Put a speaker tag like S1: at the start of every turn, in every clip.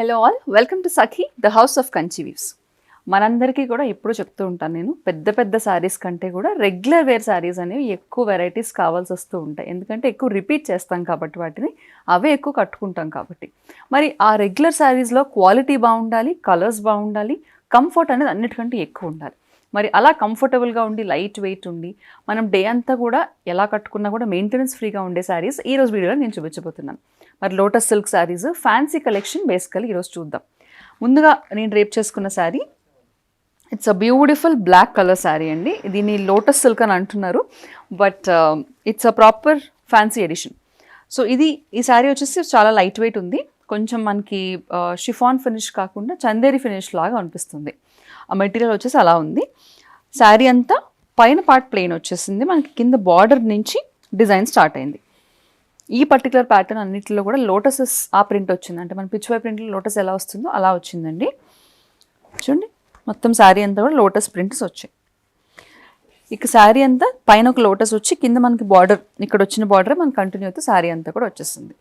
S1: Hello all, welcome to Sakhi the house of Kanchi weaves. మనందరికీ కూడా ఎప్పుడు చెప్తూ ఉంటాను నేను, పెద్ద పెద్ద శారీస్ కంటే కూడా రెగ్యులర్ వేర్ శారీస్ అనేవి ఎక్కువ వెరైటీస్ కావాల్సి వస్తూ ఉంటాయి. ఎందుకంటే ఎక్కువ రిపీట్ చేస్తాం కాబట్టి వాటిని, అవే ఎక్కువ కట్టుకుంటాం కాబట్టి. మరి ఆ రెగ్యులర్ శారీస్లో క్వాలిటీ బాగుండాలి, కలర్స్ బాగుండాలి, కంఫర్ట్ అనేది అన్నిటికంటే ఎక్కువ ఉండాలి. మరి అలా కంఫర్టబుల్గా ఉండి, లైట్ వెయిట్ ఉండి, మనం డే అంతా కూడా ఎలా కట్టుకున్నా కూడా మెయింటెనెన్స్ ఫ్రీగా ఉండే శారీస్ ఈరోజు వీడియోలో నేను చూపించబోతున్నాను. మరి lotus silk saris fancy collection basically ఈరోజు చూద్దాం. ముందుగా నేను రేప్ చేసుకున్న sari, it's a beautiful black colour sari అండి. దీన్ని లోటస్ సిల్క్ అని అంటున్నారు, but it's a proper fancy edition. So ఈ శారీ వచ్చేసి చాలా లైట్ వెయిట్ ఉంది. కొంచెం మనకి షిఫాన్ ఫినిష్ కాకుండా చందేరి ఫినిష్ లాగా అనిపిస్తుంది. ఆ మెటీరియల్ వచ్చేసి అలా ఉంది. శారీ అంతా పైన పార్ట్ ప్లెయిన్ వచ్చేసింది, మనకి కింద బార్డర్ నుంచి డిజైన్ స్టార్ట్ అయింది. ఈ పర్టికులర్ ప్యాటర్న్ అన్నింటిలో కూడా లోటసెస్ ఆ ప్రింట్ వచ్చింది, అంటే మన పిచ్వై ప్రింట్లో లోటస్ ఎలా వస్తుందో అలా వచ్చిందండి. చూడండి, మొత్తం శారీ అంతా కూడా లోటస్ ప్రింట్స్ వచ్చాయి. ఇక శారీ అంతా పైన ఒక లోటస్ వచ్చి కింద మనకి బార్డర్, ఇక్కడ వచ్చిన బార్డర్ మనకి కంటిన్యూ అవుతూ శారీ అంతా కూడా వచ్చేస్తుంది.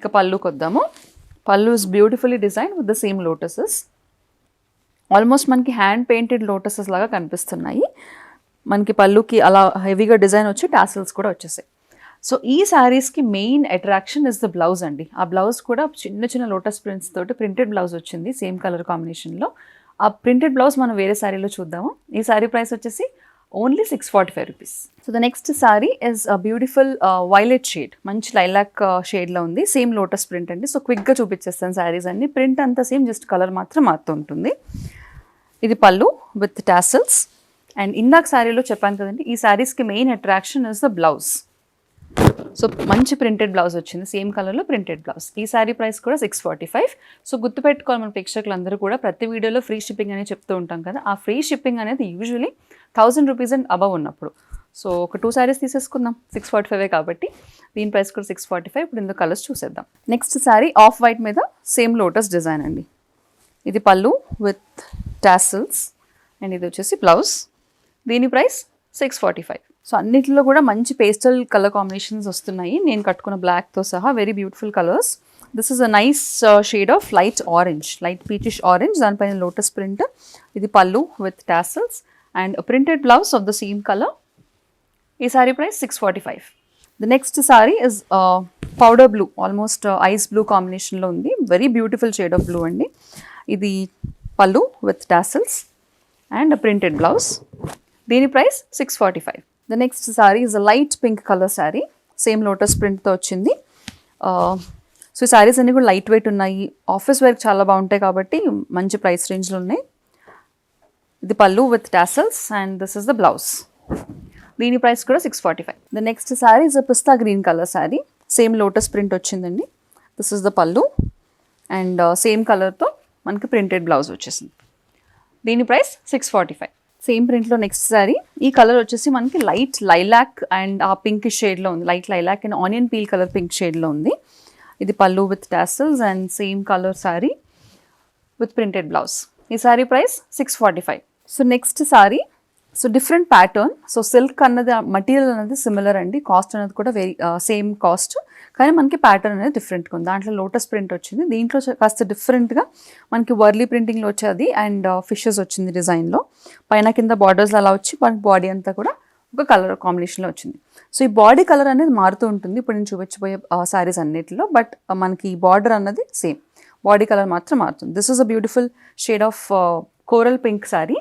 S1: ఇక పళ్ళుకి వద్దాము. పళ్ళు is beautifully design with the same lotuses. Almost మనకి హ్యాండ్ పెయింటెడ్ లోటసెస్ లాగా కనిపిస్తున్నాయి. మనకి పళ్ళుకి అలా హెవీగా డిజైన్ వచ్చి టాసిల్స్ కూడా వచ్చేసాయి. సో ఈ శారీస్కి main attraction is the blouse అండి. ఆ బ్లౌజ్ కూడా చిన్న చిన్న లోటస్ ప్రింట్స్ తోటి ప్రింటెడ్ బ్లౌజ్ వచ్చింది, సేమ్ కలర్ కాంబినేషన్లో. ఆ ప్రింటెడ్ బ్లౌజ్ మనం వేరే శారీలో చూద్దాము. ఈ శారీ ప్రైస్ వచ్చేసి only 645 rupees. So the next sari is a beautiful violet shade, మంచి లైలాక్ షేడ్లో ఉంది, సేమ్ లోటస్ ప్రింట్ అండి. సో క్విక్గా చూపించేస్తాను శారీస్ అన్ని. ప్రింట్ అంతా సేమ్, జస్ట్ కలర్ మాత్రం మారుతూ ఉంటుంది. ఇది పళ్ళు విత్ టాసిల్స్. అండ్ ఇందాక శారీలో చెప్పాను కదండి, ఈ శారీస్కి main attraction is the blouse. So మంచి ప్రింటెడ్ బ్లౌజ్ వచ్చింది, సేమ్ కలర్లో ప్రింటెడ్ బ్లౌజ్. ఈ శారీ ప్రైస్ కూడా 645. సో గుర్తుపెట్టుకోవాలి మన ప్రేక్షకులందరూ కూడా, ప్రతి వీడియోలో ఫ్రీ షిప్పింగ్ అనేది చెప్తూ ఉంటాం కదా. ఆ ఫ్రీ షిప్పింగ్ అనేది యూజువలీ 1000 రూపీస్ అండ్ అబవ్ ఉన్నప్పుడు. సో ఒక 2 శారీస్ తీసేసుకుందాం, 645 కాబట్టి దీని ప్రైస్ కూడా 645. ఇప్పుడు ఇందులో కలర్స్ చూసేద్దాం. నెక్స్ట్ శారీ ఆఫ్ వైట్ మీద సేమ్ లోటస్ డిజైన్ అండి. ఇది పళ్ళు విత్ టాసిల్స్ అండ్ ఇది వచ్చేసి బ్లౌజ్. దీని ప్రైస్ 645. సో అన్నిటిలో కూడా మంచి పేస్టల్ కలర్ కాంబినేషన్స్ వస్తున్నాయి, నేను కట్టుకున్న బ్లాక్తో సహా. Very beautiful colours. This is a nice shade of light orange, light peachish orange, దానిపైన లోటస్ ప్రింట్. ఇది pallu with tassels and printed blouse of the same colour. ఈ sari price 645. The next sari is powder blue, almost ice blue కాంబినేషన్లో ఉంది. Very beautiful shade of blue అండి. ఇది pallu with tassels and printed blouse. దీని price 645. The next sari is a light pink colour sari, same lotus ప్రింట్తో వచ్చింది. So ఈ శారీస్ అన్నీ కూడా లైట్ వెయిట్ ఉన్నాయి, ఆఫీస్ వేర్కి చాలా బాగుంటాయి కాబట్టి మంచి ప్రైస్ రేంజ్లో ఉన్నాయి. ఇది pallu with tassels and this is the blouse. దీని ప్రైస్ కూడా 645. The next sari is a pista green colour sari, same lotus print వచ్చిందండి. This is the pallu and same కలర్తో మనకి ప్రింటెడ్ బ్లౌజ్ వచ్చేసింది. దీని ప్రైస్ 645. సేమ్ ప్రింట్లో నెక్స్ట్ శారీ. ఈ కలర్ వచ్చేసి మనకి లైట్ లైలాక్ అండ్ ఆ పింక్ షేడ్లో ఉంది, light lilac and onion peel colour pink షేడ్లో ఉంది. ఇది pallu with tassels and same colour sari with printed blouse. ఈ sari price 645. So next sari, so different pattern. So silk అన్నది మటీరియల్ అనేది సిమిలర్ అండి, కాస్ట్ అనేది కూడా సేమ్ కాస్ట్, కానీ మనకి ప్యాటర్న్ అనేది డిఫరెంట్గా ఉంది. దాంట్లో లోటస్ ప్రింట్ వచ్చింది, దీంట్లో కాస్త డిఫరెంట్గా మనకి వర్లీ ప్రింటింగ్లో వచ్చేది అండ్ ఫిషెస్ వచ్చింది డిజైన్లో. పైన కింద బార్డర్స్ అలా వచ్చి మనకి బాడీ అంతా కూడా ఒక కలర్ కాంబినేషన్లో వచ్చింది. సో ఈ బాడీ కలర్ అనేది మారుతూ ఉంటుంది ఇప్పుడు నేను చూపించబోయే శారీస్ అన్నిటిలో, బట్ మనకి ఈ బార్డర్ అన్నది సేమ్, బాడీ కలర్ మాత్రం మారుతుంది. This is a beautiful shade of coral pink sari.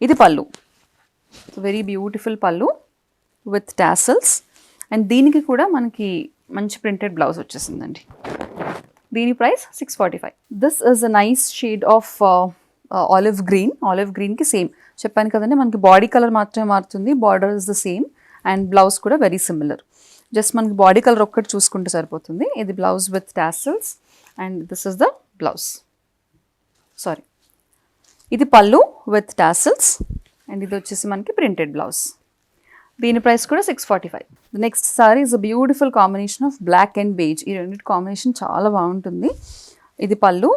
S1: ఇది పళ్ళు, వెరీ బ్యూటిఫుల్ పళ్ళు విత్ టాసల్స్ అండ్ దీనికి కూడా మనకి మంచి ప్రింటెడ్ బ్లౌజ్ వచ్చేసిందండి. దీని price 645. This is a nice shade of olive green. Olive గ్రీన్కి సేమ్ చెప్పాను కదండి, మనకి బాడీ కలర్ మాత్రమే మారుతుంది, border is the same and blouse కూడా వెరీ సిమిలర్. జస్ట్ మనకి బాడీ కలర్ ఒక్కటి చూసుకుంటే సరిపోతుంది. ఇది blouse with tassels and this is the blouse. Sorry, ఇది పళ్ళు విత్ టాసల్స్ అండ్ ఇది వచ్చేసి మనకి ప్రింటెడ్ బ్లౌజ్. దీని ప్రైస్ కూడా 645. The next sari is a beautiful combination of black and beige. ఈ రెండింటి కాంబినేషన్ చాలా బాగుంటుంది. ఇది పళ్ళు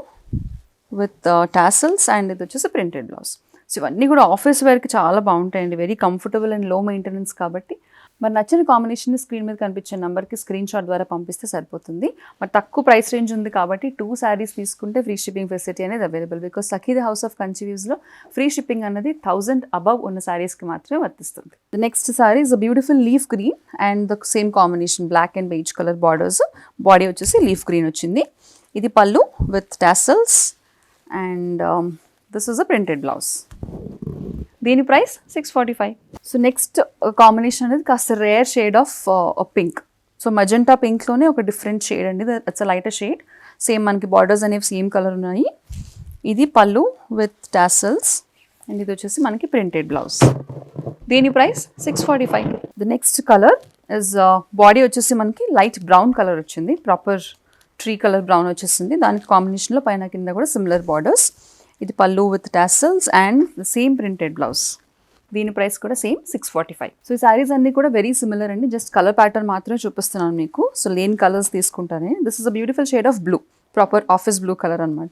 S1: విత్ టాసల్స్ అండ్ ఇది వచ్చేసి ప్రింటెడ్ బ్లౌజ్. సో ఇవన్నీ కూడా ఆఫీస్ వేర్కి చాలా బాగుంటాయండి, వెరీ కంఫర్టబుల్ అండ్ లో మెయింటెనెన్స్ కాబట్టి మరి నచ్చిన కాంబినేషన్ స్క్రీన్ మీద కనిపించే నెంబర్కి స్క్రీన్ షాట్ ద్వారా పంపిస్తే సరిపోతుంది. మరి తక్కువ ప్రైస్ రేంజ్ ఉంది కాబట్టి 2 శారీస్ తీసుకుంటే ఫ్రీ షిప్పింగ్ ఫెసిలిటీ అనేది available. Because Sakhi the house of Kanchi వీవ్స్లో ఫ్రీ షిప్పింగ్ అనేది 1000 అబవ్ ఉన్న శారీస్కి మాత్రమే వర్తిస్తుంది. The next sari is a beautiful leaf green and the same combination black and beige colour borders. Body వచ్చేసి లీఫ్ గ్రీన్ వచ్చింది. ఇది pallu with tassels and this is a printed blouse. దీని ప్రైస్ 645. సో నెక్స్ట్ కాంబినేషన్ అనేది కాస్త rare shade of pink. So magenta పింక్లోనే ఒక different shade అండి. It's a lighter shade. Same మనకి borders అనేవి సేమ్ కలర్ ఉన్నాయి. ఇది పళ్ళు విత్ టాసల్స్ అండ్ ఇది వచ్చేసి మనకి ప్రింటెడ్ బ్లౌజ్. దీని price 645. The next colour is body వచ్చేసి మనకి లైట్ బ్రౌన్ కలర్ వచ్చింది. ప్రాపర్ ట్రీ కలర్ బ్రౌన్ వచ్చేసింది. దానికి కాంబినేషన్లో పైన కింద కూడా సిమిలర్ బార్డర్స్. ఇది pallu with tassels and the same printed blouse. దీని ప్రైస్ కూడా సేమ్ 645. సో ఈ శారీస్ అన్నీ కూడా వెరీ సిమిలర్ అండి. జస్ట్ కలర్ ప్యాటర్న్ మాత్రమే చూపిస్తున్నాను మీకు. సో లేని కలర్స్ తీసుకుంటానే. This is a beautiful shade of blue, proper office blue colour అనమాట.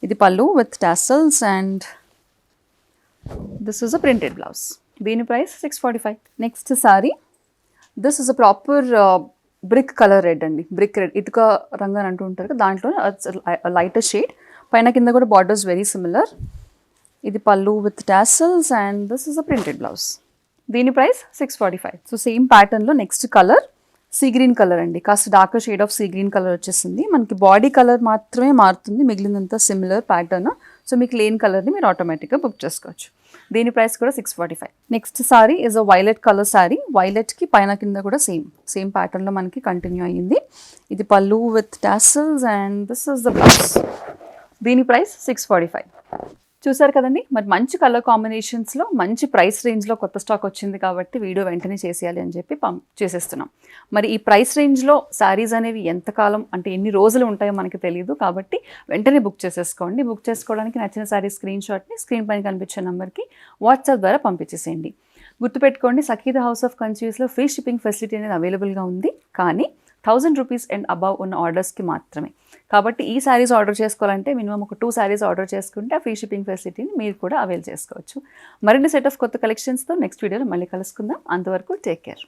S1: ఇది pallu with tassels and this is a printed blouse. దీని price 645. Next sari this is a proper brick colour red అండి. Brick red, ఇటుక రంగు అని అంటూ ఉంటారు కదా, దాంట్లో లైటర్ షేడ్. పైన కింద కూడా బార్డర్స్ వెరీ సిమిలర్. ఇది pallu with tassels and this is a printed blouse. దీని ప్రైస్ 645. సో సేమ్ ప్యాటర్న్లో next colour sea green colour అండి. కాస్త darker shade of sea green colour వచ్చేసింది. మనకి బాడీ కలర్ మాత్రమే మారుతుంది, మిగిలినంతా సిమిలర్ ప్యాటర్న్. సో మీకు లేని కలర్ని మీరు ఆటోమేటిక్గా బుక్ చేసుకోవచ్చు. దీని ప్రైస్ కూడా 645. Next sari is a violet colour sari. వైలెట్కి పైన కింద కూడా సేమ్ ప్యాటర్న్లో మనకి కంటిన్యూ అయ్యింది. ఇది pallu with tassels and this is the blouse. దీని ప్రైస్ 645. చూసారు కదండి, మరి మంచి కలర్ కాంబినేషన్స్లో మంచి ప్రైస్ రేంజ్లో కొత్త స్టాక్ వచ్చింది కాబట్టి వీడియో వెంటనే చేసేయాలి అని చెప్పి చేసేస్తున్నాం. మరి ఈ ప్రైస్ రేంజ్లో శారీస్ అనేవి ఎంతకాలం అంటే ఎన్ని రోజులు ఉంటాయో మనకి తెలియదు కాబట్టి వెంటనే బుక్ చేసేసుకోండి. బుక్ చేసుకోవడానికి నచ్చిన శారీ స్క్రీన్ షాట్ని స్క్రీన్ పైన కనిపించే నెంబర్కి వాట్సాప్ ద్వారా పంపించేసేయండి. గుర్తుపెట్టుకోండి, Sakhi the house of Kanchi వీవ్స్లో ఫ్రీ షిప్పింగ్ ఫెసిలిటీ అనేది అవైలబుల్గా ఉంది. కానీ 1000 రూపీస్ అండ్ అబవ్ ఉన్న ఆర్డర్స్కి మాత్రమే. కాబట్టి ఈ శారీస్ ఆర్డర్ చేసుకోవాలంటే మినిమం ఒక 2 శారీస్ ఆర్డర్ చేసుకుంటే ఆ ఫ్రీ షిప్పింగ్ ఫెసిలిటీని మీరు కూడా అవైల్ చేసుకోవచ్చు. మరిన్ని సెట్ ఆఫ్ కొత్త కలెక్షన్స్తో నెక్స్ట్ వీడియోలో మళ్ళీ కలుసుకుందాం. అంతవరకు టేక్ కేర్.